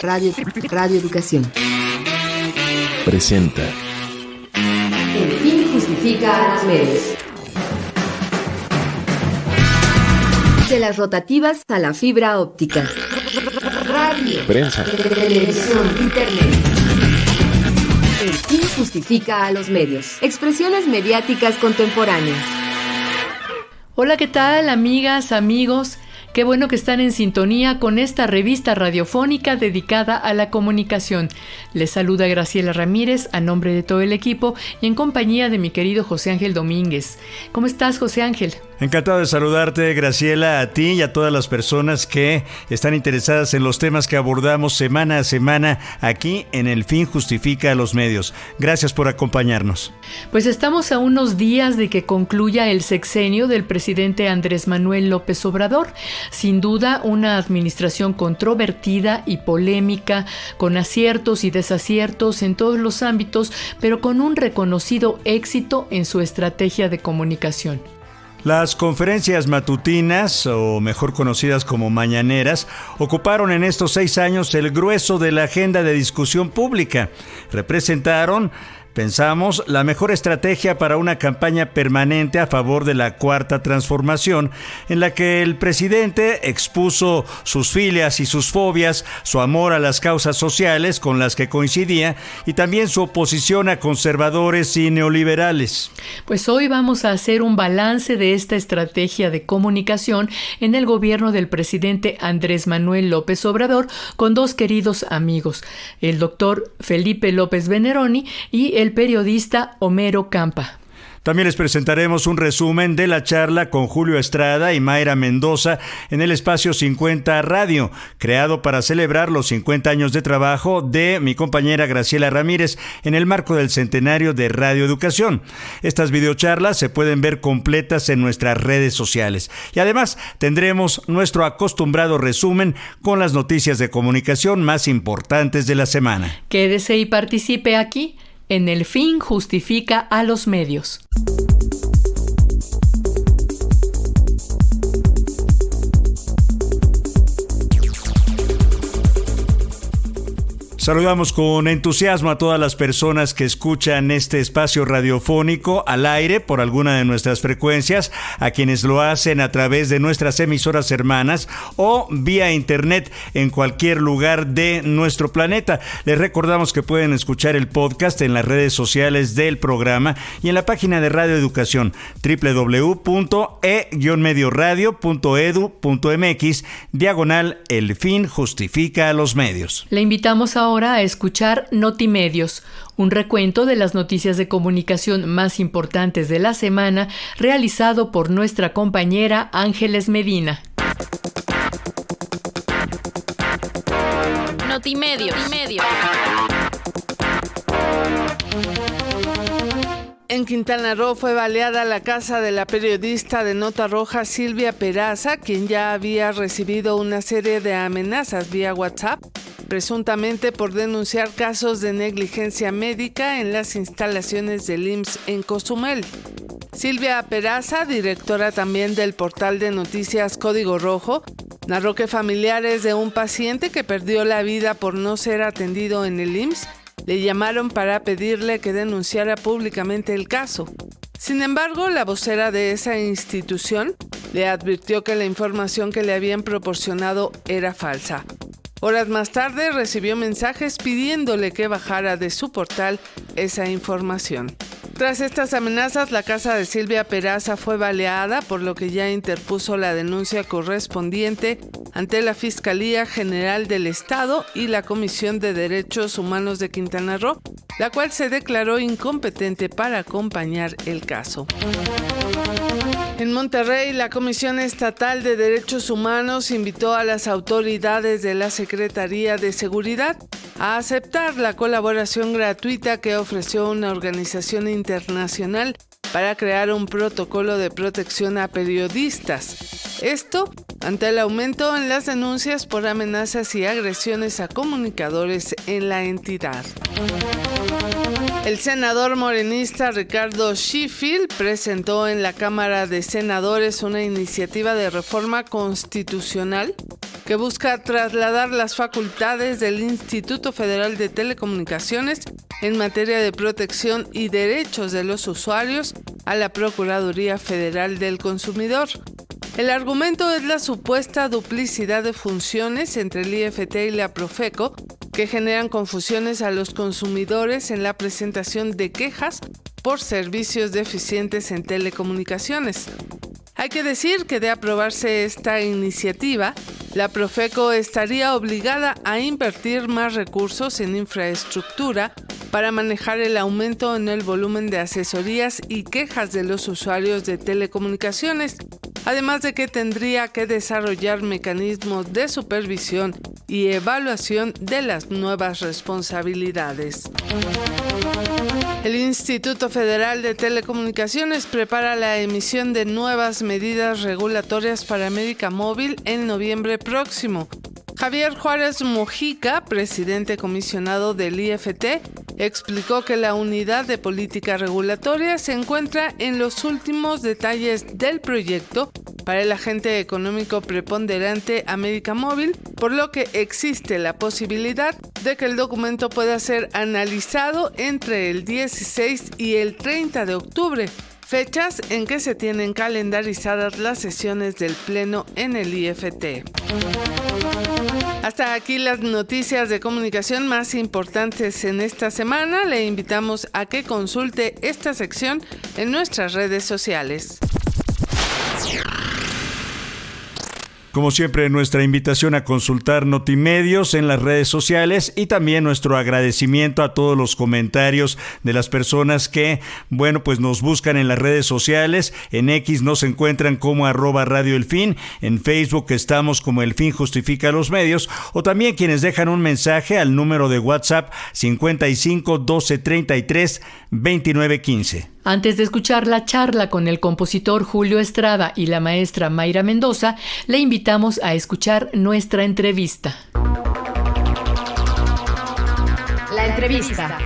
Radio Educación presenta El fin justifica a los medios. De las rotativas a la fibra óptica. Radio, prensa, televisión, internet. El fin justifica a los medios. Expresiones mediáticas contemporáneas. Hola, ¿qué tal, amigas, amigos? Qué bueno que están en sintonía con esta revista radiofónica dedicada a la comunicación. Les saluda Graciela Ramírez a nombre de todo el equipo y en compañía de mi querido José Ángel Domínguez. ¿Cómo estás, José Ángel? Encantado de saludarte, Graciela, a ti y a todas las personas que están interesadas en los temas que abordamos semana a semana aquí en El Fin Justifica a los Medios. Gracias por acompañarnos. Pues estamos a unos días de que concluya el sexenio del presidente Andrés Manuel López Obrador. Sin duda, una administración controvertida y polémica, con aciertos y desaciertos en todos los ámbitos, pero con un reconocido éxito en su estrategia de comunicación. Las conferencias matutinas, o mejor conocidas como mañaneras, ocuparon en estos 6 años el grueso de la agenda de discusión pública. Representaron, pensamos, la mejor estrategia para una campaña permanente a favor de la Cuarta Transformación, en la que el presidente expuso sus filias y sus fobias, su amor a las causas sociales con las que coincidía y también su oposición a conservadores y neoliberales. Pues hoy vamos a hacer un balance de esta estrategia de comunicación en el gobierno del presidente Andrés Manuel López Obrador con dos queridos amigos, el doctor Felipe López Veneroni y el periodista Homero Campa. También les presentaremos un resumen de la charla con Julio Estrada y Mayra Mendoza en el Espacio 50 Radio, creado para celebrar los 50 años de trabajo de mi compañera Graciela Ramírez en el marco del centenario de Radio Educación. Estas videocharlas se pueden ver completas en nuestras redes sociales. Y además tendremos nuestro acostumbrado resumen con las noticias de comunicación más importantes de la semana. Quédese y participe aquí en El Fin Justifica a los Medios. Saludamos con entusiasmo a todas las personas que escuchan este espacio radiofónico al aire por alguna de nuestras frecuencias, a quienes lo hacen a través de nuestras emisoras hermanas o vía internet en cualquier lugar de nuestro planeta. Les recordamos que pueden escuchar el podcast en las redes sociales del programa y en la página de Radio Educación www.e-medioradio.edu.mx/El Fin Justifica a los Medios. Le invitamos ahora a escuchar Notimedios, un recuento de las noticias de comunicación más importantes de la semana, realizado por nuestra compañera Ángeles Medina. Notimedios. En Quintana Roo fue baleada la casa de la periodista de Nota Roja Silvia Peraza, quien ya había recibido una serie de amenazas vía WhatsApp, presuntamente por denunciar casos de negligencia médica en las instalaciones del IMSS en Cozumel. Silvia Peraza, directora también del portal de noticias Código Rojo, narró que familiares de un paciente que perdió la vida por no ser atendido en el IMSS le llamaron para pedirle que denunciara públicamente el caso. Sin embargo, la vocera de esa institución le advirtió que la información que le habían proporcionado era falsa. Horas más tarde recibió mensajes pidiéndole que bajara de su portal esa información. Tras estas amenazas, la casa de Silvia Peraza fue baleada, por lo que ya interpuso la denuncia correspondiente ante la Fiscalía General del Estado y la Comisión de Derechos Humanos de Quintana Roo, la cual se declaró incompetente para acompañar el caso. En Monterrey, la Comisión Estatal de Derechos Humanos invitó a las autoridades de la Secretaría de Seguridad a aceptar la colaboración gratuita que ofreció una organización internacional para crear un protocolo de protección a periodistas. Esto ante el aumento en las denuncias por amenazas y agresiones a comunicadores en la entidad. El senador morenista Ricardo Sheffield presentó en la Cámara de Senadores una iniciativa de reforma constitucional que busca trasladar las facultades del Instituto Federal de Telecomunicaciones en materia de protección y derechos de los usuarios a la Procuraduría Federal del Consumidor. El argumento es la supuesta duplicidad de funciones entre el IFT y la Profeco, que generan confusiones a los consumidores en la presentación de quejas por servicios deficientes en telecomunicaciones. Hay que decir que de aprobarse esta iniciativa, la Profeco estaría obligada a invertir más recursos en infraestructura para manejar el aumento en el volumen de asesorías y quejas de los usuarios de telecomunicaciones, además de que tendría que desarrollar mecanismos de supervisión y evaluación de las nuevas responsabilidades. El Instituto Federal de Telecomunicaciones prepara la emisión de nuevas medidas regulatorias para América Móvil en noviembre próximo. Javier Juárez Mojica, presidente comisionado del IFT, explicó que la unidad de política regulatoria se encuentra en los últimos detalles del proyecto para el agente económico preponderante América Móvil, por lo que existe la posibilidad de que el documento pueda ser analizado entre el 16 y el 30 de octubre, fechas en que se tienen calendarizadas las sesiones del Pleno en el IFT. Hasta aquí las noticias de comunicación más importantes en esta semana. Le invitamos a que consulte esta sección en nuestras redes sociales. Como siempre, nuestra invitación a consultar Notimedios en las redes sociales y también nuestro agradecimiento a todos los comentarios de las personas que, pues nos buscan en las redes sociales. En X nos encuentran como @Radio El Fin, en Facebook estamos como El Fin Justifica los Medios, o también quienes dejan un mensaje al número de WhatsApp 55 12 33 29 15. Antes de escuchar la charla con el compositor Julio Estrada y la maestra Mayra Mendoza, le invitamos a escuchar nuestra entrevista. La entrevista.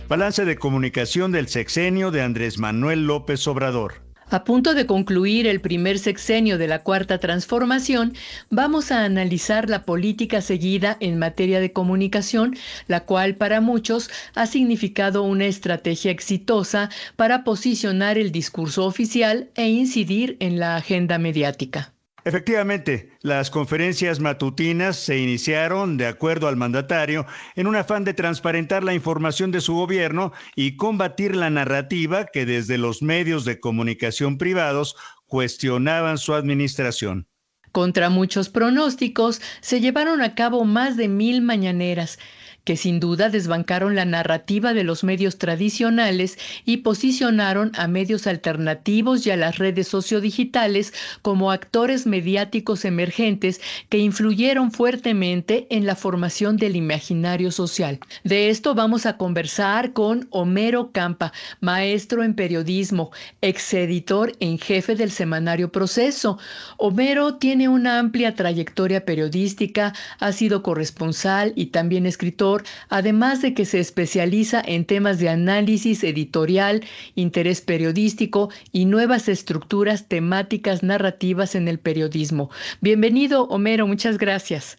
Balance de comunicación del sexenio de Andrés Manuel López Obrador. A punto de concluir el primer sexenio de la Cuarta Transformación, vamos a analizar la política seguida en materia de comunicación, la cual para muchos ha significado una estrategia exitosa para posicionar el discurso oficial e incidir en la agenda mediática. Efectivamente, las conferencias matutinas se iniciaron, de acuerdo al mandatario, en un afán de transparentar la información de su gobierno y combatir la narrativa que desde los medios de comunicación privados cuestionaban su administración. Contra muchos pronósticos, se llevaron a cabo más de 1,000 mañaneras, que sin duda desbancaron la narrativa de los medios tradicionales y posicionaron a medios alternativos y a las redes sociodigitales como actores mediáticos emergentes que influyeron fuertemente en la formación del imaginario social. De esto vamos a conversar con Homero Campa, maestro en periodismo, exeditor en jefe del semanario Proceso. Homero tiene una amplia trayectoria periodística, ha sido corresponsal y también escritor, además de que se especializa en temas de análisis editorial, interés periodístico y nuevas estructuras temáticas narrativas en el periodismo. Bienvenido, Homero, muchas gracias.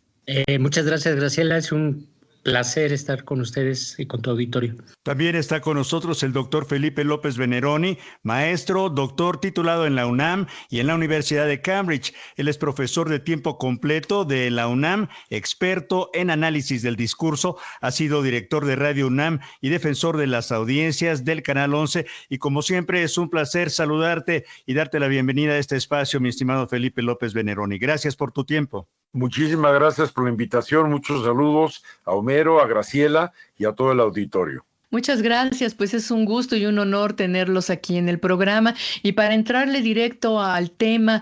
Muchas gracias, Graciela. Es un placer estar con ustedes y con tu auditorio. También está con nosotros el doctor Felipe López Veneroni, maestro, doctor titulado en la UNAM y en la Universidad de Cambridge. Él es profesor de tiempo completo de la UNAM, experto en análisis del discurso, ha sido director de Radio UNAM y defensor de las audiencias del Canal 11. Y como siempre es un placer saludarte y darte la bienvenida a este espacio, mi estimado Felipe López Veneroni. Gracias por tu tiempo. Muchísimas gracias por la invitación, muchos saludos a Homero, a Graciela y a todo el auditorio. Muchas gracias, pues es un gusto y un honor tenerlos aquí en el programa. Y para entrarle directo al tema,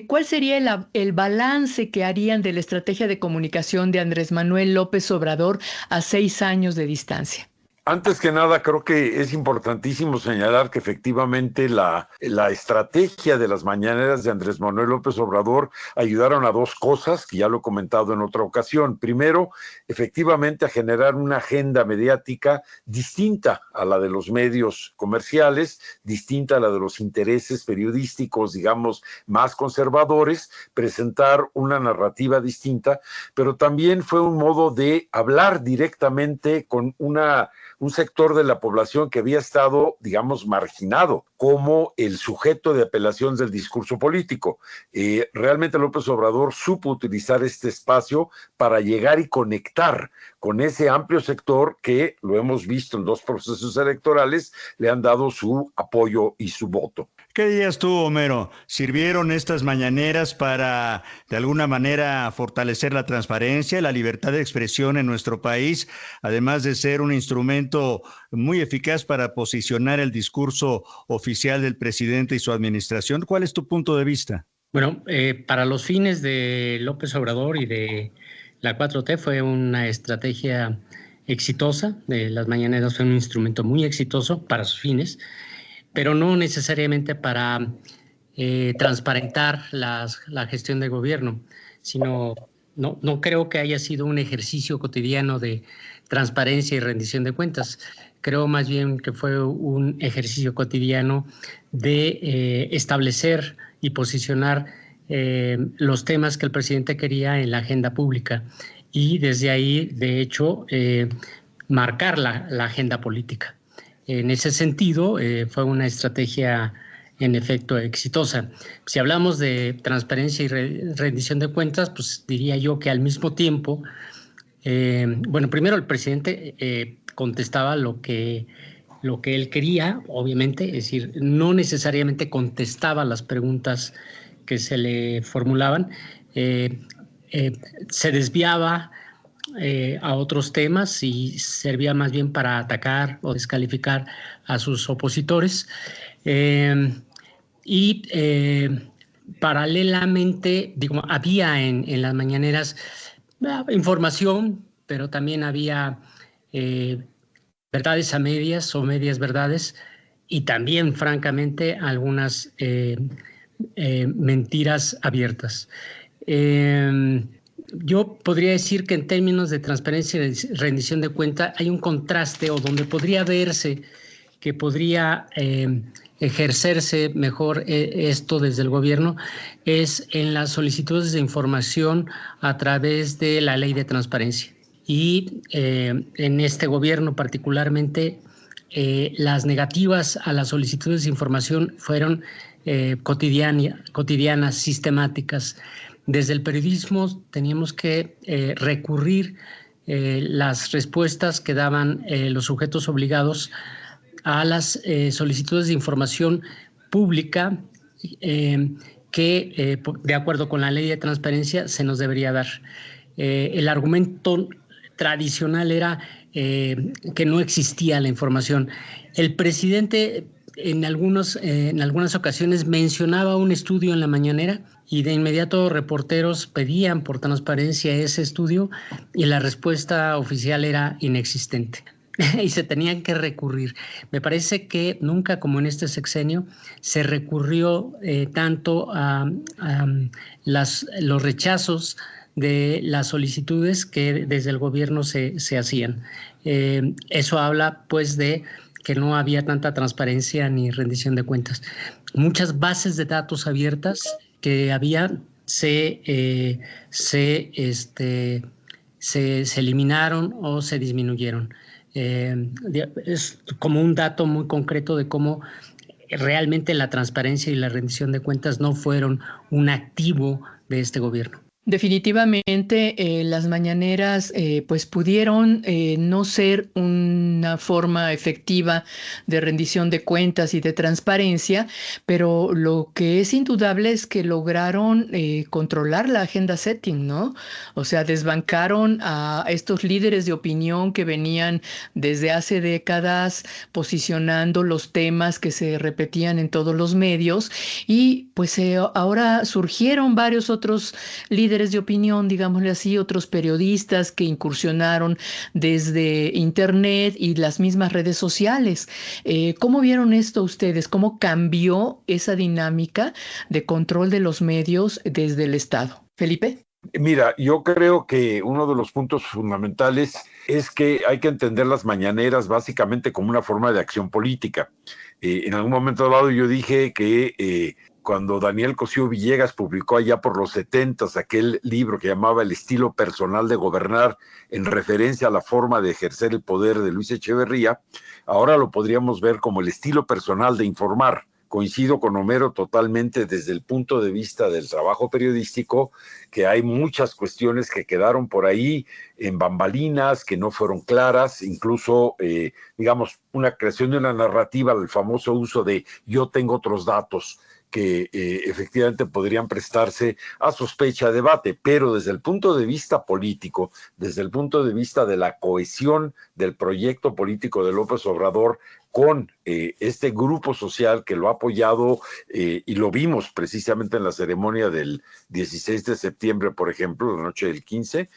¿cuál sería el balance que harían de la estrategia de comunicación de Andrés Manuel López Obrador a 6 años de distancia? Antes que nada, creo que es importantísimo señalar que efectivamente la estrategia de las mañaneras de Andrés Manuel López Obrador ayudaron a dos cosas, que ya lo he comentado en otra ocasión. Primero, efectivamente a generar una agenda mediática distinta a la de los medios comerciales, distinta a la de los intereses periodísticos, digamos, más conservadores, presentar una narrativa distinta, pero también fue un modo de hablar directamente con un sector de la población que había estado, digamos, marginado como el sujeto de apelación del discurso político. Realmente López Obrador supo utilizar este espacio para llegar y conectar con ese amplio sector que, lo hemos visto en 2 procesos electorales, le han dado su apoyo y su voto. ¿Qué dirías tú, Homero? ¿Sirvieron estas mañaneras para, de alguna manera, fortalecer la transparencia y la libertad de expresión en nuestro país, además de ser un instrumento muy eficaz para posicionar el discurso oficial del presidente y su administración? ¿Cuál es tu punto de vista? Bueno, para los fines de López Obrador y de la 4T fue una estrategia exitosa. Las mañaneras fue un instrumento muy exitoso para sus fines, pero no necesariamente para transparentar la gestión del gobierno, sino no creo que haya sido un ejercicio cotidiano de transparencia y rendición de cuentas. Creo más bien que fue un ejercicio cotidiano de establecer y posicionar los temas que el presidente quería en la agenda pública y desde ahí, de hecho, marcar la agenda política. En ese sentido, fue una estrategia en efecto exitosa. Si hablamos de transparencia y rendición de cuentas, pues diría yo que al mismo tiempo, bueno, primero el presidente contestaba lo que él quería, obviamente, es decir, no necesariamente contestaba las preguntas que se le formulaban, se desviaba a otros temas y servía más bien para atacar o descalificar a sus opositores. Paralelamente, digo, había en las mañaneras información, pero también había verdades a medias o medias verdades y también, francamente, algunas mentiras abiertas. Yo podría decir que en términos de transparencia y rendición de cuenta hay un contraste o donde podría verse que podría ejercerse mejor esto desde el gobierno es en las solicitudes de información a través de la ley de transparencia. Y en este gobierno particularmente las negativas a las solicitudes de información fueron cotidianas, sistemáticas. Desde el periodismo teníamos que recurrir las respuestas que daban los sujetos obligados a las solicitudes de información pública que, de acuerdo con la ley de transparencia, se nos debería dar. El argumento tradicional era que no existía la información. El presidente en algunas ocasiones mencionaba un estudio en la mañanera y de inmediato reporteros pedían por transparencia ese estudio y la respuesta oficial era inexistente y se tenían que recurrir. Me parece que nunca como en este sexenio se recurrió tanto a los rechazos de las solicitudes que desde el gobierno se hacían. Eso habla pues de que no había tanta transparencia ni rendición de cuentas. Muchas bases de datos abiertas que había se eliminaron o se disminuyeron. Es como un dato muy concreto de cómo realmente la transparencia y la rendición de cuentas no fueron un activo de este gobierno. Definitivamente las mañaneras pues pudieron no ser una forma efectiva de rendición de cuentas y de transparencia, pero lo que es indudable es que lograron controlar la agenda setting, ¿no? O sea, desbancaron a estos líderes de opinión que venían desde hace décadas posicionando los temas que se repetían en todos los medios y pues ahora surgieron varios otros líderes líderes de opinión, digámosle así, otros periodistas que incursionaron desde Internet y las mismas redes sociales. ¿Cómo vieron esto ustedes? ¿Cómo cambió esa dinámica de control de los medios desde el Estado? Felipe. Mira, yo creo que uno de los puntos fundamentales es que hay que entender las mañaneras básicamente como una forma de acción política. En algún momento dado yo dije que cuando Daniel Cosío Villegas publicó allá por los 70s aquel libro que llamaba El estilo personal de gobernar, en referencia a la forma de ejercer el poder de Luis Echeverría, ahora lo podríamos ver como el estilo personal de informar. Coincido con Homero totalmente desde el punto de vista del trabajo periodístico, que hay muchas cuestiones que quedaron por ahí en bambalinas, que no fueron claras, incluso, digamos, una creación de una narrativa, el famoso uso de yo tengo otros datos, que efectivamente podrían prestarse a sospecha, a debate, pero desde el punto de vista político, desde el punto de vista de la cohesión del proyecto político de López Obrador con este grupo social que lo ha apoyado y lo vimos precisamente en la ceremonia del 16 de septiembre, por ejemplo, la noche del 15,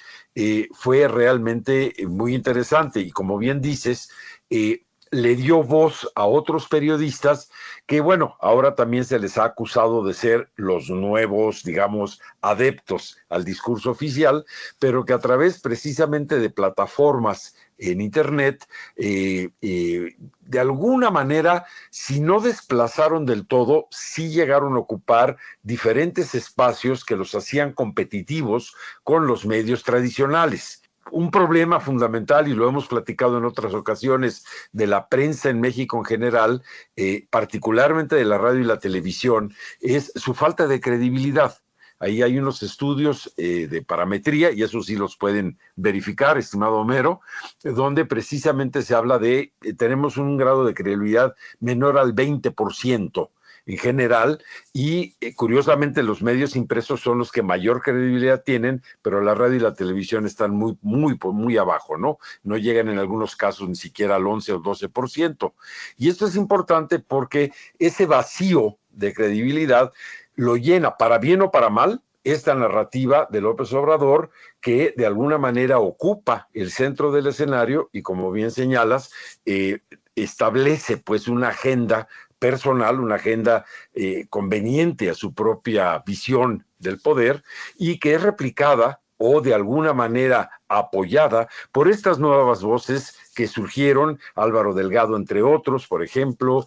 fue realmente muy interesante y como bien dices, le dio voz a otros periodistas que, bueno, ahora también se les ha acusado de ser los nuevos, digamos, adeptos al discurso oficial, pero que a través precisamente de plataformas en Internet, de alguna manera, si no desplazaron del todo, sí llegaron a ocupar diferentes espacios que los hacían competitivos con los medios tradicionales. Un problema fundamental, y lo hemos platicado en otras ocasiones, de la prensa en México en general, particularmente de la radio y la televisión, es su falta de credibilidad. Ahí hay unos estudios de parametría, y eso sí los pueden verificar, estimado Homero, donde precisamente se habla de, tenemos un grado de credibilidad menor al 20%. En general, y curiosamente los medios impresos son los que mayor credibilidad tienen, pero la radio y la televisión están muy abajo, ¿no? No llegan en algunos casos ni siquiera al 11 o 12%. Y esto es importante porque ese vacío de credibilidad lo llena, para bien o para mal, esta narrativa de López Obrador, que de alguna manera ocupa el centro del escenario y, como bien señalas, establece pues una agenda personal, una agenda conveniente a su propia visión del poder y que es replicada o de alguna manera apoyada por estas nuevas voces que surgieron, Álvaro Delgado entre otros, por ejemplo,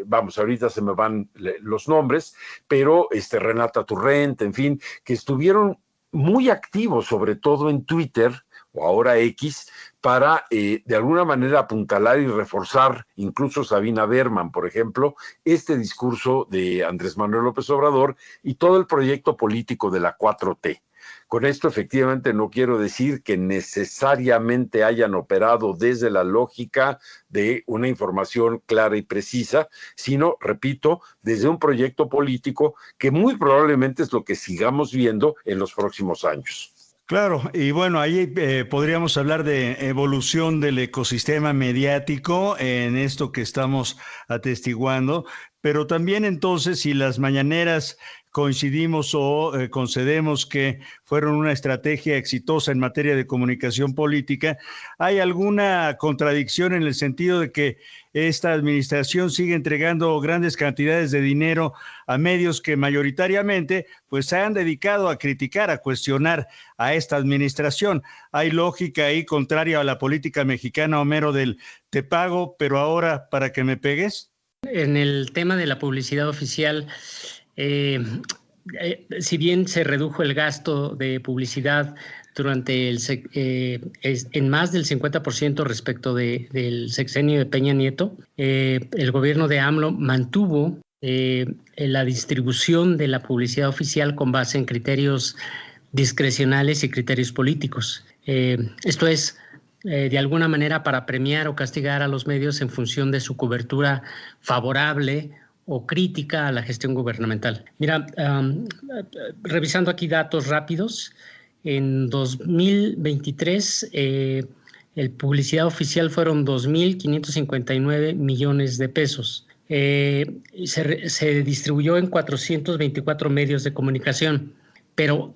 vamos, ahorita se me van los nombres, pero Renata Turrent, en fin, que estuvieron muy activos, sobre todo en Twitter, o ahora X, para de alguna manera apuntalar y reforzar, incluso Sabina Berman, por ejemplo, este discurso de Andrés Manuel López Obrador y todo el proyecto político de la 4T. Con esto, efectivamente, no quiero decir que necesariamente hayan operado desde la lógica de una información clara y precisa, sino, repito, desde un proyecto político que muy probablemente es lo que sigamos viendo en los próximos años. Claro, y bueno, ahí podríamos hablar de evolución del ecosistema mediático en esto que estamos atestiguando, pero también entonces si las mañaneras coincidimos o concedemos que fueron una estrategia exitosa en materia de comunicación política, ¿hay alguna contradicción en el sentido de que esta administración sigue entregando grandes cantidades de dinero a medios que mayoritariamente pues se han dedicado a criticar, a cuestionar a esta administración? ¿Hay lógica ahí contraria a la política mexicana, Homero, del te pago, pero ahora para que me pegues? En el tema de la publicidad oficial, si bien se redujo el gasto de publicidad durante en más del 50% respecto del sexenio de Peña Nieto, el gobierno de AMLO mantuvo la distribución de la publicidad oficial con base en criterios discrecionales y criterios políticos. Esto es, de alguna manera, para premiar o castigar a los medios en función de su cobertura favorable o crítica a la gestión gubernamental. Mira, revisando aquí datos rápidos, en 2023 el publicidad oficial fueron 2.559 millones de pesos. Se distribuyó en 424 medios de comunicación. pero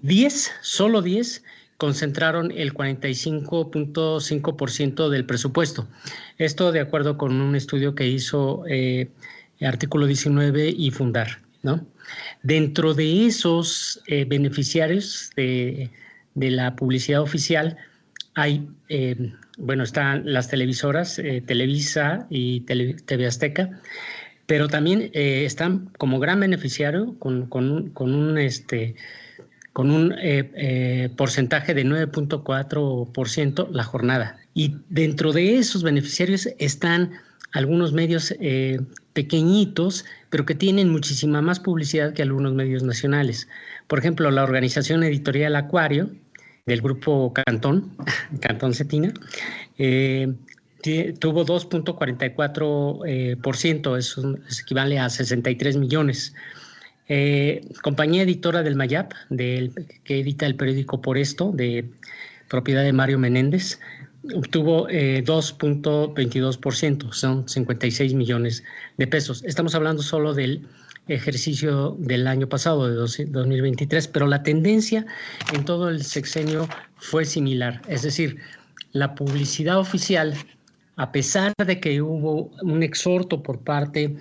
solo 10 concentraron el 45.5% del presupuesto. Esto de acuerdo con un estudio que hizo Artículo 19 y Fundar, ¿no? Dentro de esos beneficiarios de la publicidad oficial hay, están las televisoras, Televisa y TV Azteca, pero también están como gran beneficiario con un porcentaje de 9.4% La Jornada. Y dentro de esos beneficiarios están algunos medios pequeñitos, pero que tienen muchísima más publicidad que algunos medios nacionales. Por ejemplo, la Organización Editorial Acuario, del grupo Cantón Cetina, tuvo 2.44%, eso equivale a 63 millones. Compañía editora del Mayap, que edita el periódico Por Esto, de propiedad de Mario Menéndez, obtuvo 2.22%, son 56 millones de pesos. Estamos hablando solo del ejercicio del año pasado, de 2023, pero la tendencia en todo el sexenio fue similar. Es decir, la publicidad oficial, a pesar de que hubo un exhorto por parte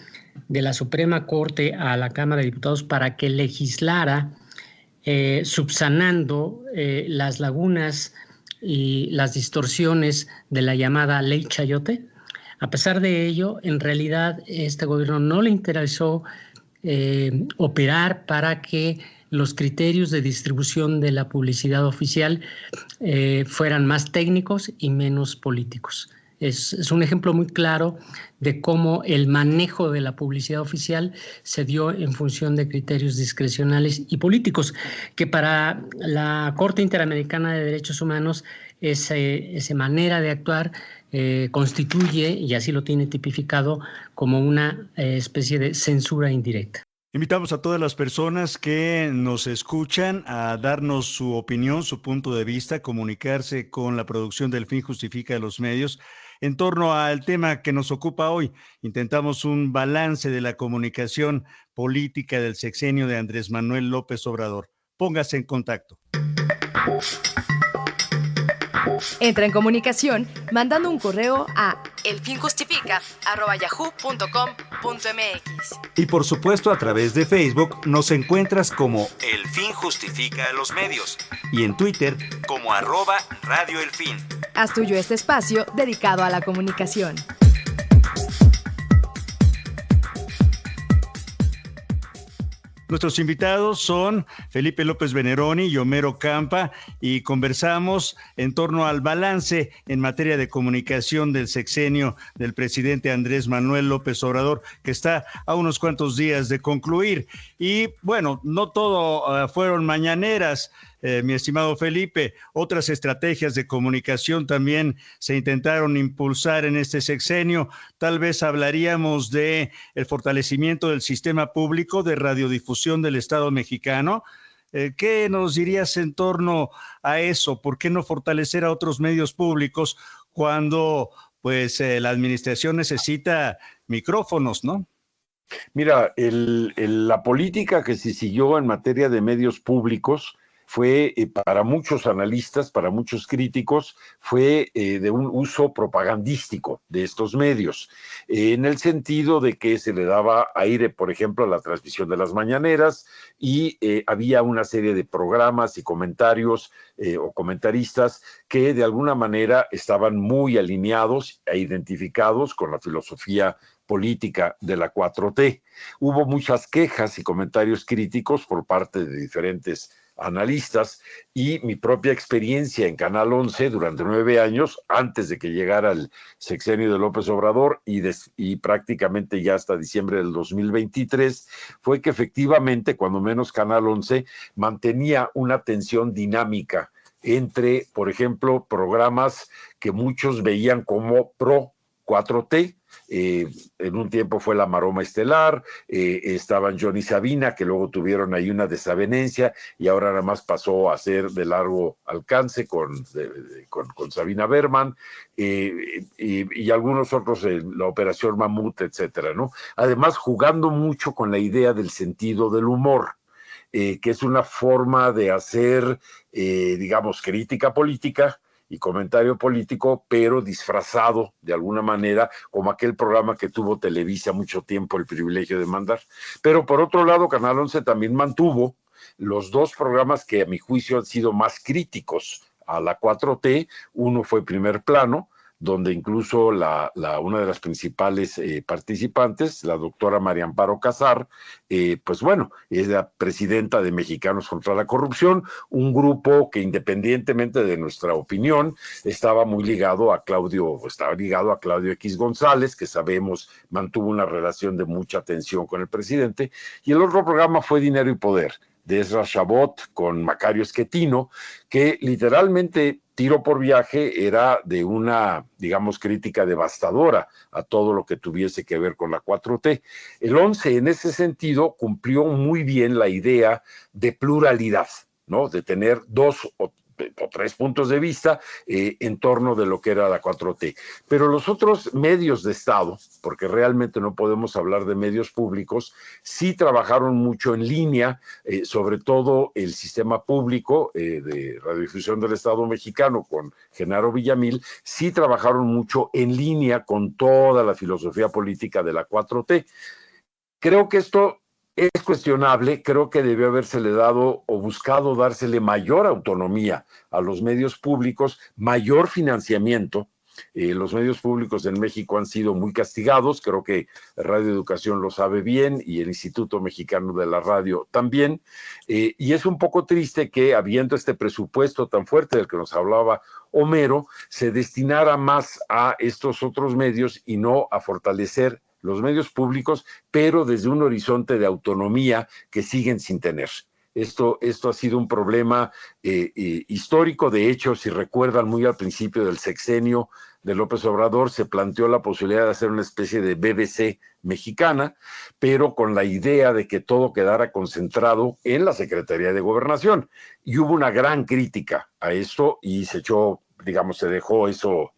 de la Suprema Corte a la Cámara de Diputados para que legislara subsanando las lagunas y las distorsiones de la llamada Ley Chayote. A pesar de ello, en realidad este gobierno no le interesó operar para que los criterios de distribución de la publicidad oficial fueran más técnicos y menos políticos. Es un ejemplo muy claro de cómo el manejo de la publicidad oficial se dio en función de criterios discrecionales y políticos, que para la Corte Interamericana de Derechos Humanos esa manera de actuar constituye, y así lo tiene tipificado, como una especie de censura indirecta. Invitamos a todas las personas que nos escuchan a darnos su opinión, su punto de vista, comunicarse con la producción del Fin Justifica los Medios en torno al tema que nos ocupa hoy. Intentamos un balance de la comunicación política del sexenio de Andrés Manuel López Obrador. Póngase en contacto. Entra en comunicación mandando un correo a elfinjustifica@yahoo.com.mx. Y por supuesto a través de Facebook nos encuentras como El Fin Justifica los Medios y en Twitter como @Radio El Fin. Haz tuyo este espacio dedicado a la comunicación. Nuestros invitados son Felipe López Veneroni y Homero Campa y conversamos en torno al balance en materia de comunicación del sexenio del presidente Andrés Manuel López Obrador, que está a unos cuantos días de concluir. Y bueno, no todo fueron mañaneras. Mi estimado Felipe, otras estrategias de comunicación también se intentaron impulsar en este sexenio. Tal vez hablaríamos de el fortalecimiento del sistema público de radiodifusión del Estado mexicano. ¿Qué nos dirías en torno a eso? ¿Por qué no fortalecer a otros medios públicos cuando la administración necesita micrófonos, ¿no? Mira, la política que se siguió en materia de medios públicos fue para muchos analistas, para muchos críticos, fue de un uso propagandístico de estos medios, en el sentido de que se le daba aire, por ejemplo, a la transmisión de las mañaneras y había una serie de programas y comentarios o comentaristas que de alguna manera estaban muy alineados e identificados con la filosofía política de la 4T. Hubo muchas quejas y comentarios críticos por parte de diferentes analistas y mi propia experiencia en Canal 11 durante 9 años, antes de que llegara el sexenio de López Obrador y prácticamente ya hasta diciembre del 2023, fue que efectivamente, cuando menos Canal 11 mantenía una tensión dinámica entre, por ejemplo, programas que muchos veían como pro 4T. En un tiempo fue La Maroma Estelar, estaban Johnny Sabina, que luego tuvieron ahí una desavenencia y ahora nada más pasó a ser de largo alcance con Sabina Berman, y algunos otros, la Operación Mamut, etcétera, ¿no? Además, jugando mucho con la idea del sentido del humor. que es una forma de hacer, digamos, crítica política y comentario político, pero disfrazado de alguna manera, como aquel programa que tuvo Televisa mucho tiempo el privilegio de mandar. Pero por otro lado, Canal 11 también mantuvo los dos programas que a mi juicio han sido más críticos a la 4T. Uno fue Primer Plano, donde incluso una de las principales participantes, la doctora María Amparo Casar, pues bueno, es la presidenta de Mexicanos contra la Corrupción, un grupo que independientemente de nuestra opinión, estaba ligado a Claudio X González, que sabemos mantuvo una relación de mucha tensión con el presidente, y el otro programa fue Dinero y Poder, de Ezra Shabot con Macario Schettino, que literalmente Tiro por Viaje era de una, digamos, crítica devastadora a todo lo que tuviese que ver con la 4T. El 11 en ese sentido cumplió muy bien la idea de pluralidad, ¿no? De tener dos o tres puntos de vista en torno de lo que era la 4T. Pero los otros medios de Estado, porque realmente no podemos hablar de medios públicos, sí trabajaron mucho en línea, sobre todo el sistema público de radiodifusión del Estado mexicano con Genaro Villamil, sí trabajaron mucho en línea con toda la filosofía política de la 4T. Creo que esto es cuestionable, creo que debió habérsele dado o buscado dársele mayor autonomía a los medios públicos, mayor financiamiento. Los medios públicos en México han sido muy castigados, creo que Radio Educación lo sabe bien y el Instituto Mexicano de la Radio también, y es un poco triste que habiendo este presupuesto tan fuerte del que nos hablaba Homero, se destinara más a estos otros medios y no a fortalecer los medios públicos, pero desde un horizonte de autonomía que siguen sin tener. Esto ha sido un problema histórico. De hecho, si recuerdan, muy al principio del sexenio de López Obrador se planteó la posibilidad de hacer una especie de BBC mexicana, pero con la idea de que todo quedara concentrado en la Secretaría de Gobernación. Y hubo una gran crítica a esto y se echó, digamos, se dejó eso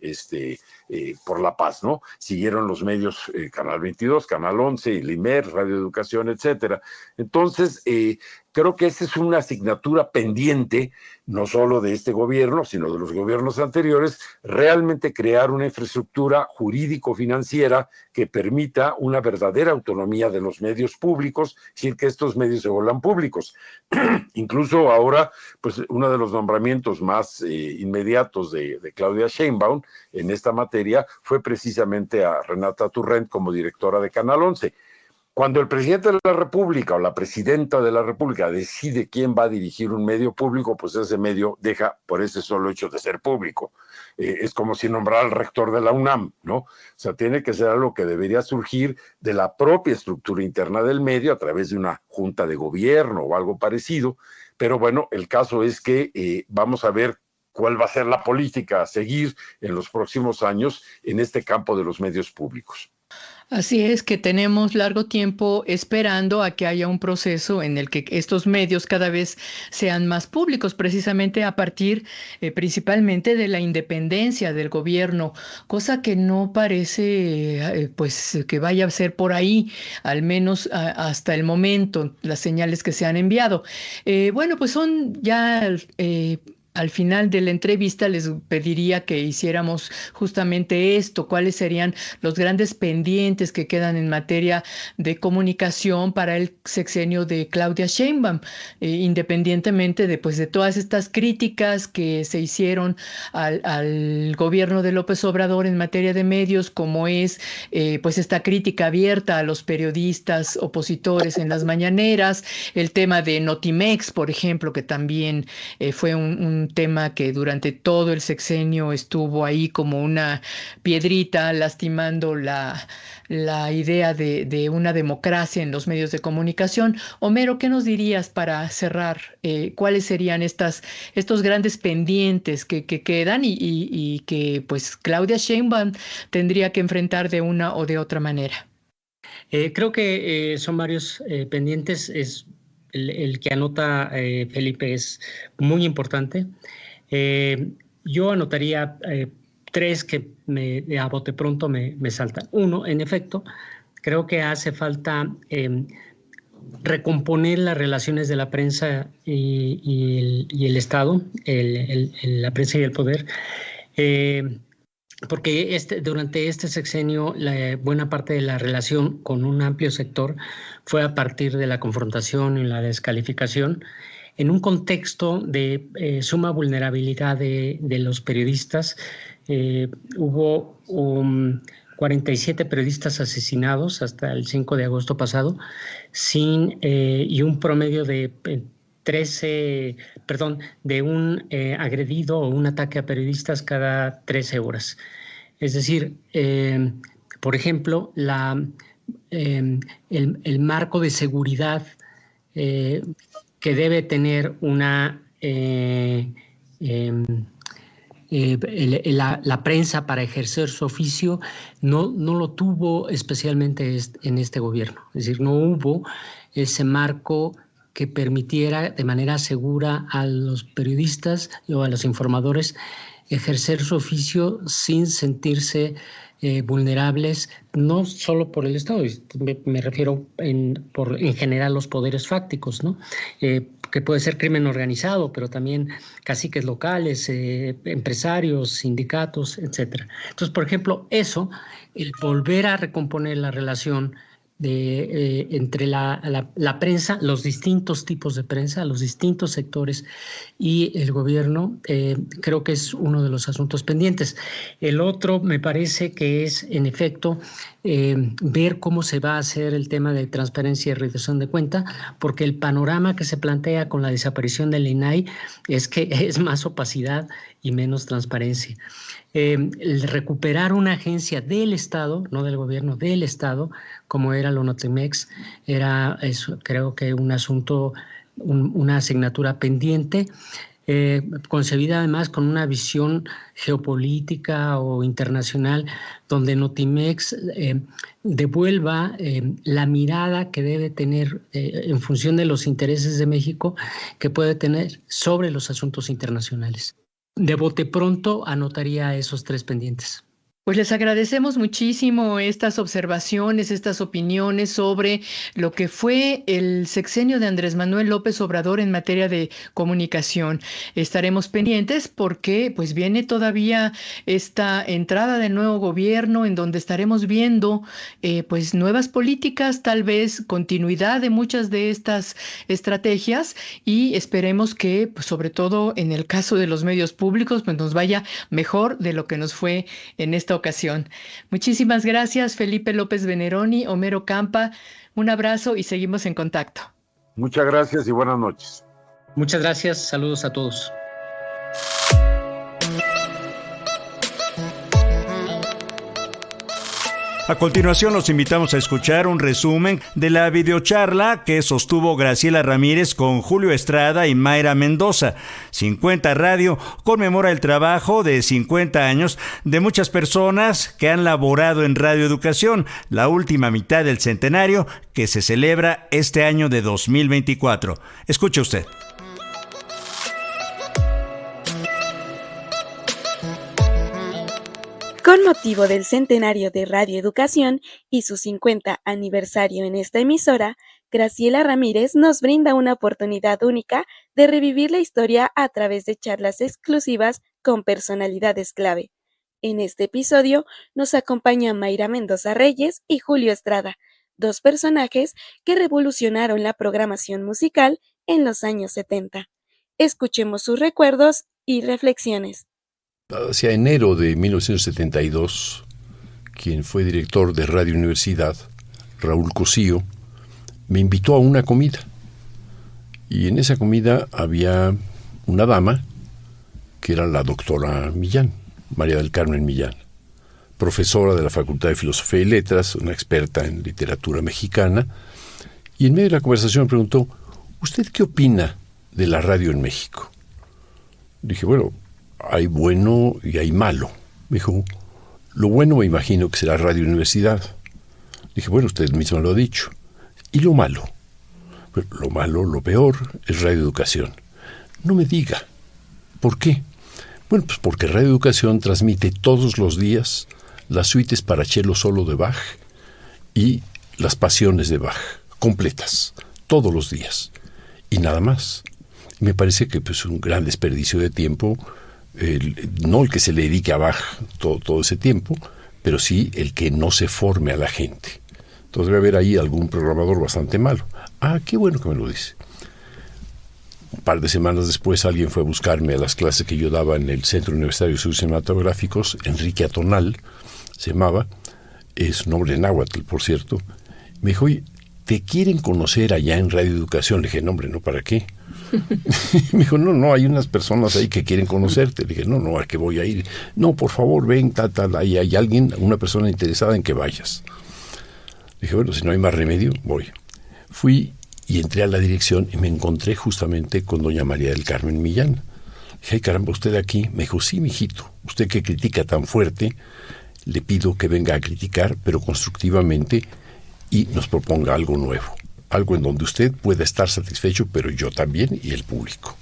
por la paz, ¿no? Siguieron los medios Canal 22, Canal 11, Limer, Radio Educación, etcétera. Entonces, creo que esa es una asignatura pendiente, no solo de este gobierno, sino de los gobiernos anteriores, realmente crear una infraestructura jurídico-financiera que permita una verdadera autonomía de los medios públicos, sin que estos medios se vuelvan públicos. Incluso ahora, pues uno de los nombramientos más inmediatos de Claudia Sheinbaum en esta materia fue precisamente a Renata Turrent como directora de Canal 11. Cuando el presidente de la República o la presidenta de la República decide quién va a dirigir un medio público, pues ese medio deja por ese solo hecho de ser público. Es como si nombrara al rector de la UNAM, ¿no? O sea, tiene que ser algo que debería surgir de la propia estructura interna del medio a través de una junta de gobierno o algo parecido. Pero bueno, el caso es que vamos a ver cuál va a ser la política a seguir en los próximos años en este campo de los medios públicos. Así es, que tenemos largo tiempo esperando a que haya un proceso en el que estos medios cada vez sean más públicos, precisamente a partir principalmente de la independencia del gobierno, cosa que no parece pues que vaya a ser por ahí, al menos hasta el momento, las señales que se han enviado. Bueno, pues son ya... Al final de la entrevista les pediría que hiciéramos justamente esto, cuáles serían los grandes pendientes que quedan en materia de comunicación para el sexenio de Claudia Sheinbaum, independientemente de todas estas críticas que se hicieron al gobierno de López Obrador en materia de medios, como es pues esta crítica abierta a los periodistas opositores en las mañaneras, el tema de Notimex, por ejemplo, que también fue un tema que durante todo el sexenio estuvo ahí como una piedrita lastimando la idea de una democracia en los medios de comunicación. Homero, ¿qué nos dirías para cerrar? ¿Cuáles serían estos grandes pendientes que quedan y que pues Claudia Sheinbaum tendría que enfrentar de una o de otra manera? Creo que son varios pendientes. El que anota Felipe es muy importante. Yo anotaría tres que a bote pronto me saltan. Uno, en efecto, creo que hace falta recomponer las relaciones de la prensa y el Estado, la prensa y el poder, porque durante este sexenio buena parte de la relación con un amplio sector fue a partir de la confrontación y la descalificación, en un contexto de suma vulnerabilidad de los periodistas. Hubo 47 periodistas asesinados hasta el 5 de agosto pasado, y un promedio de de un agredido o un ataque a periodistas cada 13 horas. Es decir, por ejemplo, el marco de seguridad que debe tener la prensa para ejercer su oficio no lo tuvo especialmente en este gobierno. Es decir, no hubo ese marco que permitiera de manera segura a los periodistas o a los informadores ejercer su oficio sin sentirse vulnerables, no solo por el Estado, me refiero en general los poderes fácticos, ¿no? Que puede ser crimen organizado, pero también caciques locales, empresarios, sindicatos, etcétera. Entonces, por ejemplo, el volver a recomponer la relación entre la prensa, los distintos tipos de prensa, los distintos sectores y el gobierno, creo que es uno de los asuntos pendientes. El otro me parece que es, en efecto, ver cómo se va a hacer el tema de transparencia y rendición de cuenta, porque el panorama que se plantea con la desaparición del INAI es que es más opacidad y menos transparencia. El recuperar una agencia del Estado, no del gobierno, del Estado, como era la Notimex, creo que un asunto, una asignatura pendiente, concebida además con una visión geopolítica o internacional, donde Notimex devuelva la mirada que debe tener en función de los intereses de México, que puede tener sobre los asuntos internacionales. De bote pronto anotaría esos 3 pendientes. Pues les agradecemos muchísimo estas observaciones, estas opiniones sobre lo que fue el sexenio de Andrés Manuel López Obrador en materia de comunicación. Estaremos pendientes porque pues viene todavía esta entrada del nuevo gobierno en donde estaremos viendo pues nuevas políticas, tal vez continuidad de muchas de estas estrategias, y esperemos que pues, sobre todo en el caso de los medios públicos pues nos vaya mejor de lo que nos fue en esta ocasión. Muchísimas gracias, Felipe López Veneroni, Homero Campa. Un abrazo y seguimos en contacto. Muchas gracias y buenas noches. Muchas gracias, saludos a todos. A continuación los invitamos a escuchar un resumen de la videocharla que sostuvo Graciela Ramírez con Julio Estrada y Mayra Mendoza. 50 Radio conmemora el trabajo de 50 años de muchas personas que han laborado en radioeducación, la última mitad del centenario que se celebra este año de 2024. Escuche usted. Con motivo del centenario de Radio Educación y su 50 aniversario en esta emisora, Graciela Ramírez nos brinda una oportunidad única de revivir la historia a través de charlas exclusivas con personalidades clave. En este episodio nos acompaña Mayra Mendoza Reyes y Julio Estrada, 2 personajes que revolucionaron la programación musical en los años 70. Escuchemos sus recuerdos y reflexiones. Hacia enero de 1972, quien fue director de Radio Universidad, Raúl Cosío, me invitó a una comida. Y en esa comida había una dama, que era la doctora Millán, María del Carmen Millán, profesora de la Facultad de Filosofía y Letras, una experta en literatura mexicana, y en medio de la conversación me preguntó, ¿usted qué opina de la radio en México? Dije, bueno, hay bueno y hay malo. Me dijo, lo bueno me imagino que será Radio Universidad. Dije, bueno, usted mismo lo ha dicho. ¿Y lo malo? Bueno, lo malo, lo peor, es Radio Educación. No me diga. ¿Por qué? Bueno, pues porque Radio Educación transmite todos los días las suites para cello solo de Bach y las pasiones de Bach, completas, todos los días, y nada más. Me parece que es un gran desperdicio de tiempo, no el que se le dedique a Bach todo ese tiempo, pero sí el que no se forme a la gente. Entonces debe haber ahí algún programador bastante malo. Ah, qué bueno que me lo dice. Un par de semanas después alguien fue a buscarme a las clases que yo daba en el Centro Universitario de Estudios Cinematográficos, Enrique Atonal, se llamaba, es un nombre náhuatl, por cierto. Me dijo, oye, ¿te quieren conocer allá en Radio Educación? Le dije, no, hombre, ¿no? ¿Para qué? Me dijo, no, hay unas personas ahí que quieren conocerte. Le dije, no, ¿a qué voy a ir? No, por favor, ven, ahí hay alguien, una persona interesada en que vayas. Le dije, bueno, si no hay más remedio, voy. Fui y entré a la dirección y me encontré justamente con doña María del Carmen Millán. Le dije, ay, caramba, ¿usted aquí? Me dijo, sí, mijito, usted que critica tan fuerte, le pido que venga a criticar, pero constructivamente, y nos proponga algo nuevo. Algo en donde usted pueda estar satisfecho, pero yo también y el público.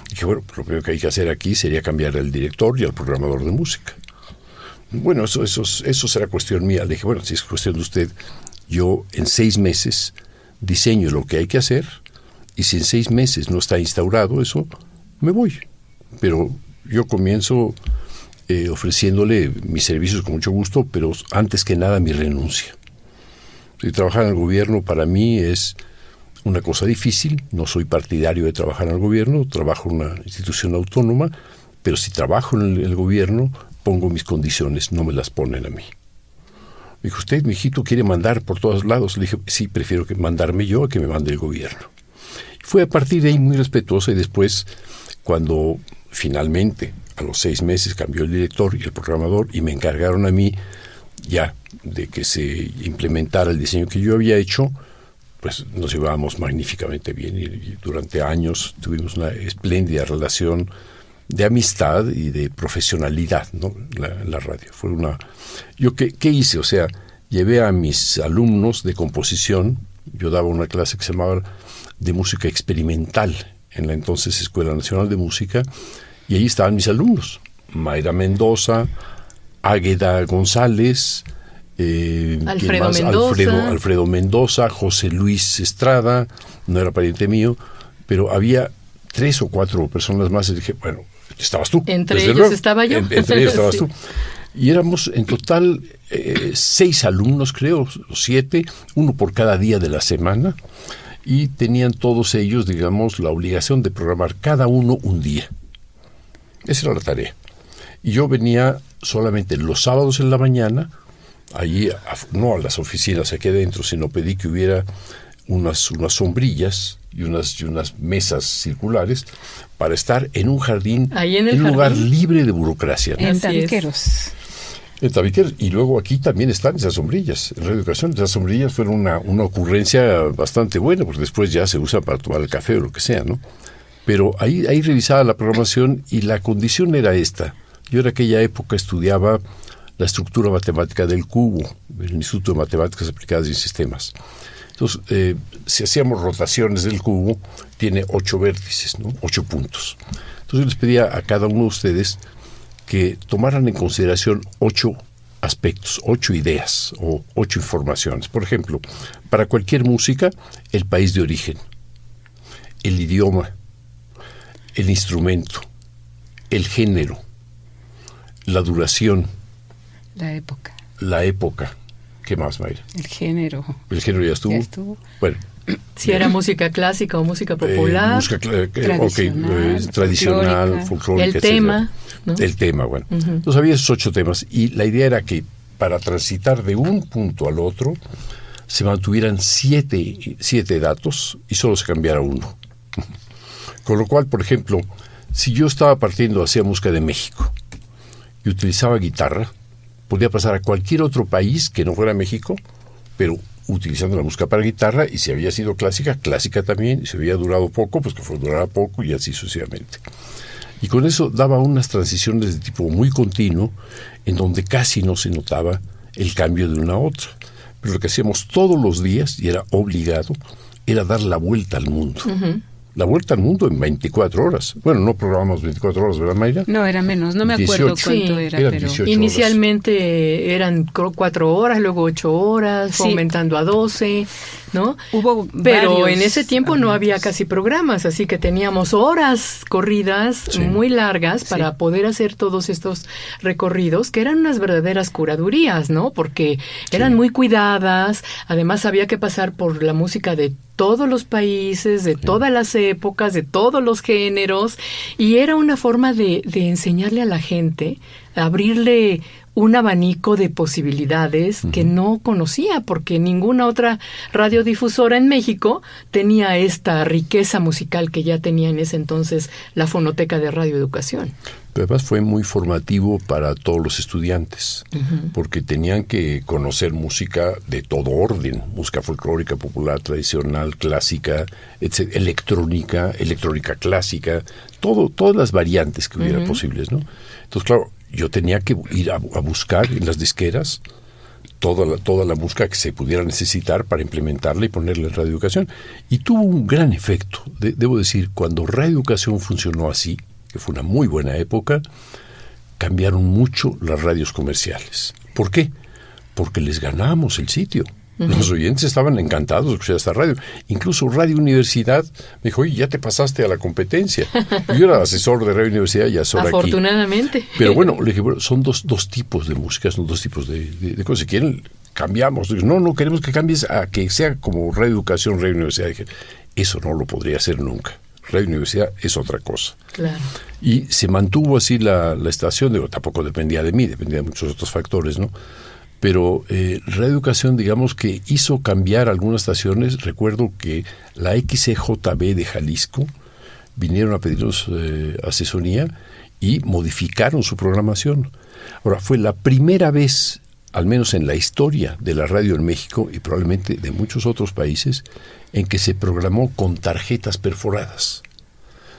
Y dije, bueno, lo primero que hay que hacer aquí sería cambiar al director y al programador de música. Bueno, eso será cuestión mía. Le dije, bueno, si es cuestión de usted, yo en 6 meses diseño lo que hay que hacer, y si en 6 meses no está instaurado eso, me voy. Pero yo comienzo ofreciéndole mis servicios con mucho gusto, pero antes que nada mi renuncia. Si trabajar en el gobierno para mí es una cosa difícil, no soy partidario de trabajar en el gobierno, trabajo en una institución autónoma, pero si trabajo en el gobierno, pongo mis condiciones, no me las ponen a mí. Me dijo, usted, mijito, quiere mandar por todos lados. Le dije, sí, prefiero que mandarme yo a que me mande el gobierno. Fue a partir de ahí muy respetuosa, y después, cuando finalmente, a los 6 meses, cambió el director y el programador y me encargaron a mí ya de que se implementara el diseño que yo había hecho, pues nos llevábamos magníficamente bien y durante años tuvimos una espléndida relación de amistad y de profesionalidad, ¿no? La radio. Fue una... Yo, ¿qué hice? O sea, llevé a mis alumnos de composición, yo daba una clase que se llamaba de música experimental en la entonces Escuela Nacional de Música, y ahí estaban mis alumnos, Mayra Mendoza, Águeda González, Alfredo Mendoza, José Luis Estrada, no era pariente mío, pero había 3 o 4 personas más, y dije, bueno, estabas tú. Entre ellos estaba yo. Entre ellos estabas tú. Y éramos en total 6 alumnos, creo, 7, uno por cada día de la semana, y tenían todos ellos, digamos, la obligación de programar cada uno un día. Esa era la tarea. Y yo venía solamente los sábados en la mañana, allí, no a las oficinas aquí adentro, sino pedí que hubiera unas sombrillas y unas mesas circulares para estar en un jardín, en un lugar libre de burocracia, ¿no? En Tabiqueros. En Tabiqueros. Y luego aquí también están esas sombrillas. En Radio Educación, esas sombrillas fueron una ocurrencia bastante buena, porque después ya se usa para tomar el café o lo que sea, ¿no? Pero ahí revisaba la programación y la condición era esta. Yo en aquella época estudiaba la estructura matemática del cubo, el Instituto de Matemáticas Aplicadas y Sistemas. Entonces, si hacíamos rotaciones del cubo, tiene 8 vértices, ¿no? 8 puntos. Entonces yo les pedía a cada uno de ustedes que tomaran en consideración 8 aspectos, 8 ideas o 8 informaciones. Por ejemplo, para cualquier música, el país de origen, el idioma, el instrumento, el género, la duración, la época. ¿Qué más, Mayra? El género. ¿El género ya estuvo? Bueno. Si era música clásica o música popular. Tradicional, folclórica, el tema, ¿no? El tema, bueno. Entonces había esos 8 temas y la idea era que para transitar de un punto al otro se mantuvieran 7 datos y solo se cambiara uno. Con lo cual, por ejemplo, si yo estaba partiendo hacia música de México y utilizaba guitarra, podía pasar a cualquier otro país que no fuera México, pero utilizando la música para guitarra, y si había sido clásica, clásica también, y si había durado poco, pues que durara poco, y así sucesivamente. Y con eso daba unas transiciones de tipo muy continuo, en donde casi no se notaba el cambio de una a otra. Pero lo que hacíamos todos los días, y era obligado, era dar la vuelta al mundo. La vuelta al mundo en 24 horas. Bueno, no programamos 24 horas, ¿verdad, Mayra? No, era menos, no me acuerdo cuánto era. Pero inicialmente eran 4 horas, luego 8 horas, fue aumentando a 12. ¿no? Pero en ese tiempo no había casi programas, así que teníamos horas corridas muy largas para poder hacer todos estos recorridos, que eran unas verdaderas curadurías, ¿no? Porque eran muy cuidadas, además había que pasar por la música de todos los países, de todas las épocas, de todos los géneros, y era una forma de enseñarle a la gente, abrirle un abanico de posibilidades que no conocía, porque ninguna otra radiodifusora en México tenía esta riqueza musical que ya tenía en ese entonces la Fonoteca de Radio Educación. Pero además fue muy formativo para todos los estudiantes, porque tenían que conocer música de todo orden, música folclórica, popular, tradicional, clásica, electrónica clásica, todas las variantes que hubiera posibles, ¿no? Entonces, claro, yo tenía que ir a buscar en las disqueras toda la música que se pudiera necesitar para implementarla y ponerla en Radio Educación. Y tuvo un gran efecto. Debo decir, cuando Radio Educación funcionó así, que fue una muy buena época, cambiaron mucho las radios comerciales. ¿Por qué? Porque les ganábamos el sitio. Los oyentes estaban encantados de escuchar esta radio. Incluso Radio Universidad me dijo, oye, ya te pasaste a la competencia. Yo era asesor de Radio Universidad y asesor aquí. Afortunadamente. Pero bueno, le dije, bueno, son dos tipos de música, son dos tipos de cosas. Si quieren, cambiamos. Dije, no queremos que cambies a que sea como Radio Educación, Radio Universidad. Dije, eso no lo podría hacer nunca. Radio Universidad es otra cosa. Claro. Y se mantuvo así la estación. Digo, tampoco dependía de mí, dependía de muchos otros factores, ¿no? Pero Radio Educación, digamos que hizo cambiar algunas estaciones. Recuerdo que la XCJB de Jalisco vinieron a pedirnos asesoría y modificaron su programación. Ahora, fue la primera vez, al menos en la historia de la radio en México y probablemente de muchos otros países, en que se programó con tarjetas perforadas.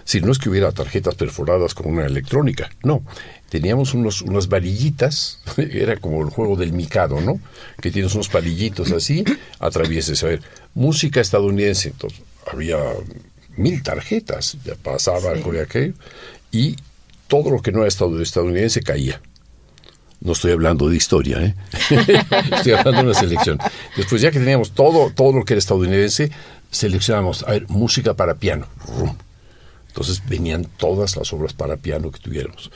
Si no es que hubiera tarjetas perforadas con una electrónica, no. Teníamos unas varillitas, era como el juego del Mikado, ¿no? Que tienes unos palillitos así, atravieses. A ver, música estadounidense, entonces había 1000 tarjetas, ya pasaba con aquello, y todo lo que no era estadounidense caía. No estoy hablando de historia, ¿eh? Estoy hablando de una selección. Después, ya que teníamos todo lo que era estadounidense, seleccionamos, a ver, música para piano. Entonces venían todas las obras para piano que tuviéramos.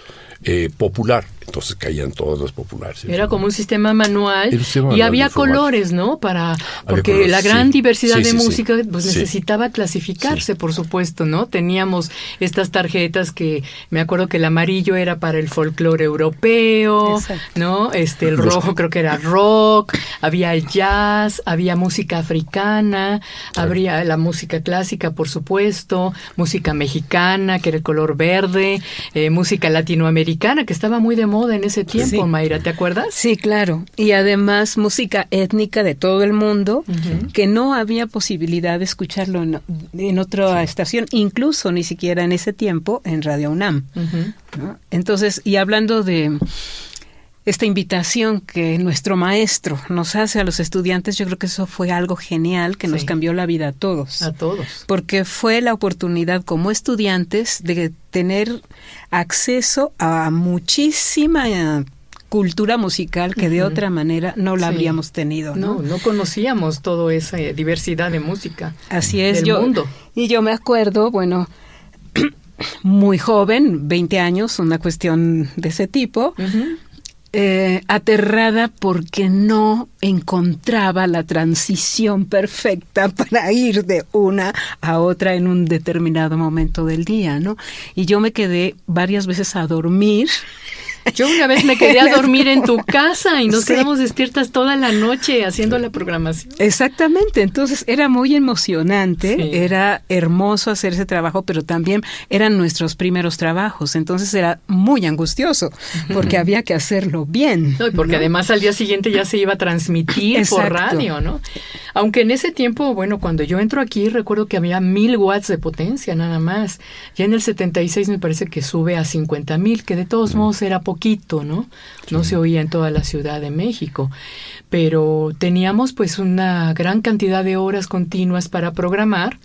Popular, entonces caían todas las populares. Era como un sistema manual y había colores, ¿no? Porque colores, la gran diversidad de música necesitaba clasificarse, por supuesto, ¿no? Teníamos estas tarjetas que me acuerdo que el amarillo era para el folclore europeo, ¿no? El rojo creo que era rock, había el jazz, había música africana, habría la música clásica, por supuesto, música mexicana, que era el color verde, música latinoamericana, que estaba muy de moda en ese tiempo, Mayra, ¿te acuerdas? Sí, claro. Y además música étnica de todo el mundo, que no había posibilidad de escucharlo en otra estación, incluso ni siquiera en ese tiempo en Radio UNAM. ¿No? Entonces, y hablando de esta invitación que nuestro maestro nos hace a los estudiantes, yo creo que eso fue algo genial que nos cambió la vida a todos. A todos. Porque fue la oportunidad como estudiantes de tener acceso a muchísima cultura musical que de otra manera no la habríamos tenido, ¿no? No conocíamos toda esa diversidad de música. Así es, del mundo. Y yo me acuerdo, bueno, muy joven, 20 años, una cuestión de ese tipo, aterrada porque no encontraba la transición perfecta para ir de una a otra en un determinado momento del día, ¿no? Y yo me quedé varias veces a dormir. Yo una vez me quedé a dormir en tu casa y nos quedamos despiertas toda la noche haciendo la programación. Exactamente, entonces era muy emocionante, era hermoso hacer ese trabajo, pero también eran nuestros primeros trabajos, entonces era muy angustioso porque había que hacerlo bien. No, y porque además al día siguiente ya se iba a transmitir por radio, ¿no? Aunque en ese tiempo, bueno, cuando yo entro aquí recuerdo que había 1000 watts de potencia nada más. Ya en el 76 me parece que sube a 50,000, que de todos modos era poquito, ¿no? No se oía en toda la Ciudad de México, pero teníamos pues una gran cantidad de horas continuas para programar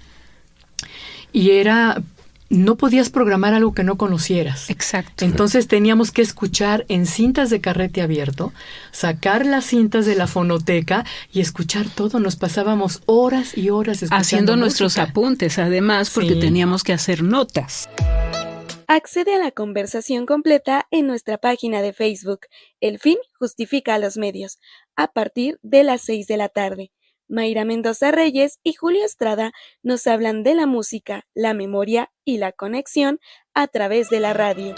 y era no podías programar algo que no conocieras. Exacto. Entonces teníamos que escuchar en cintas de carrete abierto, sacar las cintas de la fonoteca y escuchar todo. Nos pasábamos horas y horas escuchando haciendo música. Nuestros apuntes, además, porque teníamos que hacer notas. Accede a la conversación completa en nuestra página de Facebook. El fin justifica a los medios, a partir de las 6 de la tarde. Mayra Mendoza Reyes y Julio Estrada nos hablan de la música, la memoria y la conexión a través de la radio.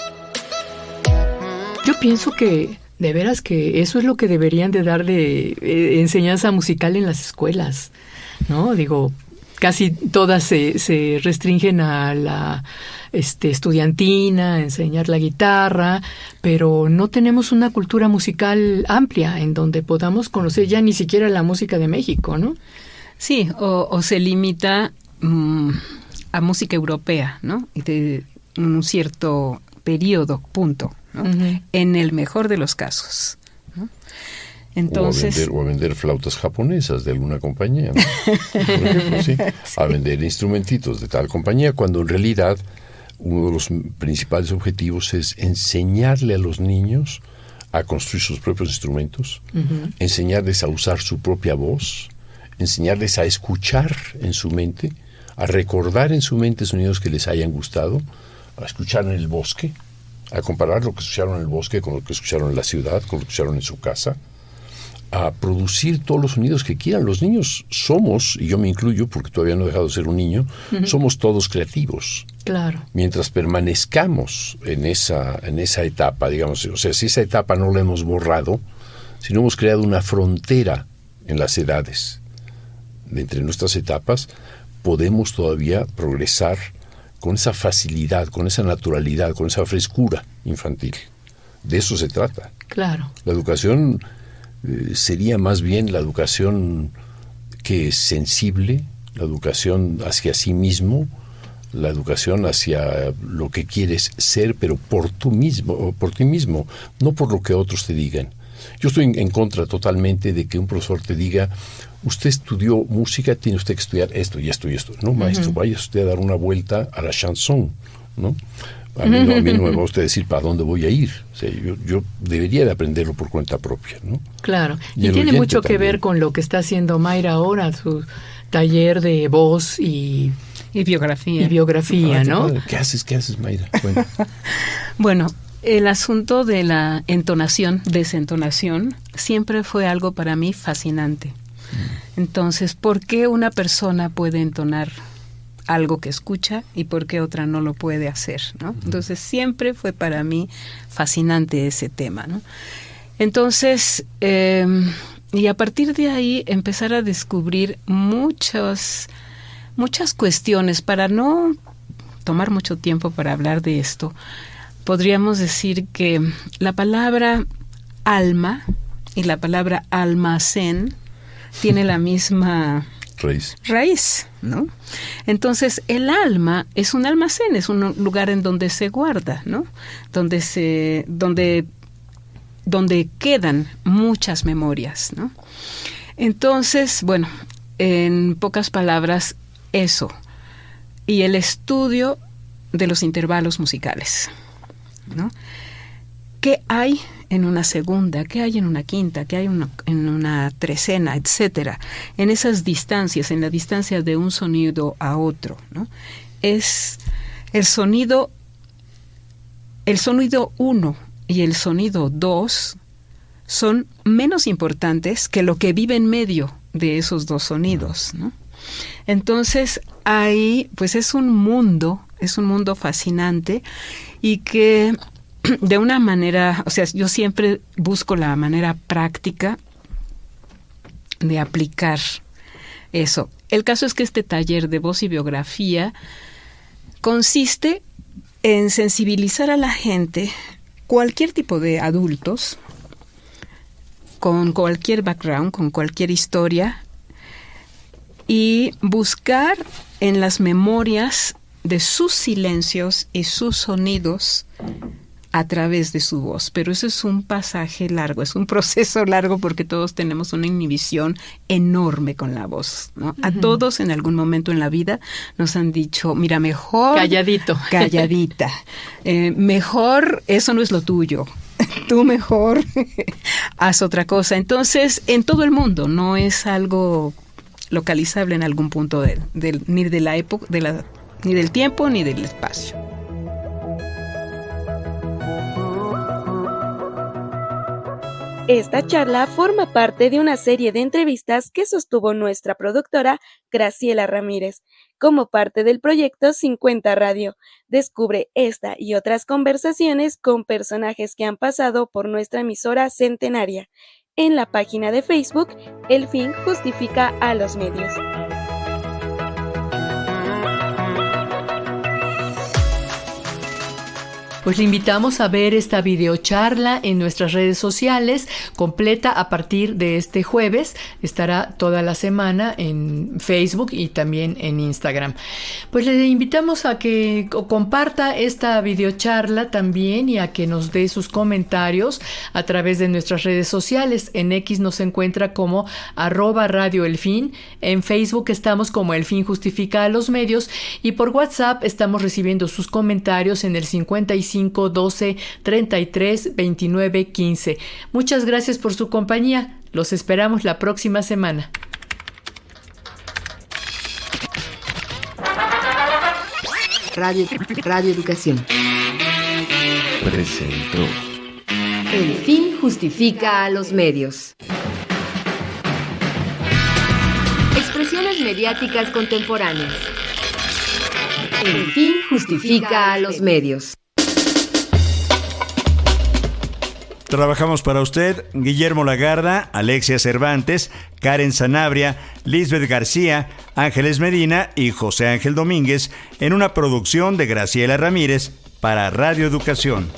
Yo pienso que, de veras, que eso es lo que deberían de dar de enseñanza musical en las escuelas, ¿no? Digo, casi todas se restringen a la estudiantina, a enseñar la guitarra, pero no tenemos una cultura musical amplia en donde podamos conocer ya ni siquiera la música de México, ¿no? Sí, o se limita a música europea, ¿no? De un cierto periodo, punto, ¿no? Uh-huh. En el mejor de los casos, ¿no? Entonces, o a vender flautas japonesas de alguna compañía, ¿no? Por ejemplo, sí. A vender instrumentitos de tal compañía, cuando en realidad uno de los principales objetivos es enseñarle a los niños a construir sus propios instrumentos, enseñarles a usar su propia voz, enseñarles a escuchar en su mente, a recordar en su mente sonidos que les hayan gustado, a escuchar en el bosque, a comparar lo que escucharon en el bosque con lo que escucharon en la ciudad, con lo que escucharon en su casa, a producir todos los sonidos que quieran. Los niños somos, y yo me incluyo porque todavía no he dejado de ser un niño, somos todos creativos. Claro. Mientras permanezcamos en esa etapa, digamos, o sea, si esa etapa no la hemos borrado, si no hemos creado una frontera en las edades de entre nuestras etapas, podemos todavía progresar con esa facilidad, con esa naturalidad, con esa frescura infantil. De eso se trata. Claro. La educación sería más bien la educación que es sensible, la educación hacia sí mismo, la educación hacia lo que quieres ser, pero por ti mismo, no por lo que otros te digan. Yo estoy en contra totalmente de que un profesor te diga: usted estudió música, tiene usted que estudiar esto y esto y esto. No, maestro, vaya usted a dar una vuelta a la chanson, ¿no? A mí no me va usted a decir para dónde voy a ir. O sea, yo debería de aprenderlo por cuenta propia, ¿no? Claro, y tiene mucho que ver con lo que está haciendo Mayra ahora, su taller de voz y biografía, ¿no? ¿Qué haces, Mayra? Bueno. Bueno, el asunto de la entonación, desentonación, siempre fue algo para mí fascinante. Entonces, ¿por qué una persona puede entonar algo que escucha y por qué otra no lo puede hacer, ¿no? Entonces siempre fue para mí fascinante ese tema, ¿no? Entonces, y a partir de ahí empezar a descubrir muchas cuestiones. Para no tomar mucho tiempo para hablar de esto, podríamos decir que la palabra alma y la palabra almacén tiene la misma raíz, ¿no? Entonces, el alma es un almacén, es un lugar en donde se guarda, ¿no? Donde quedan muchas memorias, ¿no? Entonces, bueno, en pocas palabras, eso. Y el estudio de los intervalos musicales, ¿no? ¿Qué hay en una segunda? ¿Qué hay en una quinta? ¿Qué hay en una trecena? Etcétera. En esas distancias, en la distancia de un sonido a otro, ¿no? Es el sonido 1 y el sonido 2 son menos importantes que lo que vive en medio de esos dos sonidos, ¿no? Entonces, ahí, pues es un mundo fascinante y que de una manera, o sea, yo siempre busco la manera práctica de aplicar eso. El caso es que este taller de voz y biografía consiste en sensibilizar a la gente, cualquier tipo de adultos, con cualquier background, con cualquier historia, y buscar en las memorias de sus silencios y sus sonidos a través de su voz. Pero eso es un pasaje largo, es un proceso largo porque todos tenemos una inhibición enorme con la voz, ¿no? A todos en algún momento en la vida nos han dicho, mira, mejor... Calladita. Mejor, eso no es lo tuyo. Tú mejor haz otra cosa. Entonces, en todo el mundo, no es algo localizable en algún punto ni de la época, ni del tiempo, ni del espacio. Esta charla forma parte de una serie de entrevistas que sostuvo nuestra productora Graciela Ramírez, como parte del proyecto 50 Radio. Descubre esta y otras conversaciones con personajes que han pasado por nuestra emisora centenaria. En la página de Facebook, El fin justifica a los medios. Pues le invitamos a ver esta videocharla en nuestras redes sociales, completa a partir de este jueves. Estará toda la semana en Facebook y también en Instagram. Pues le invitamos a que comparta esta videocharla también y a que nos dé sus comentarios a través de nuestras redes sociales. En X nos encuentra como @radioelfin, en Facebook estamos como El Fin Justifica a los Medios y por WhatsApp estamos recibiendo sus comentarios en el 55 12 33 29 15. Muchas gracias por su compañía. Los esperamos la próxima semana. Radio Educación presentó El fin justifica a los medios. Expresiones mediáticas contemporáneas. El fin justifica a los medios. Trabajamos para usted Guillermo Lagarda, Alexia Cervantes, Karen Sanabria, Lisbeth García, Ángeles Medina y José Ángel Domínguez en una producción de Graciela Ramírez para Radio Educación.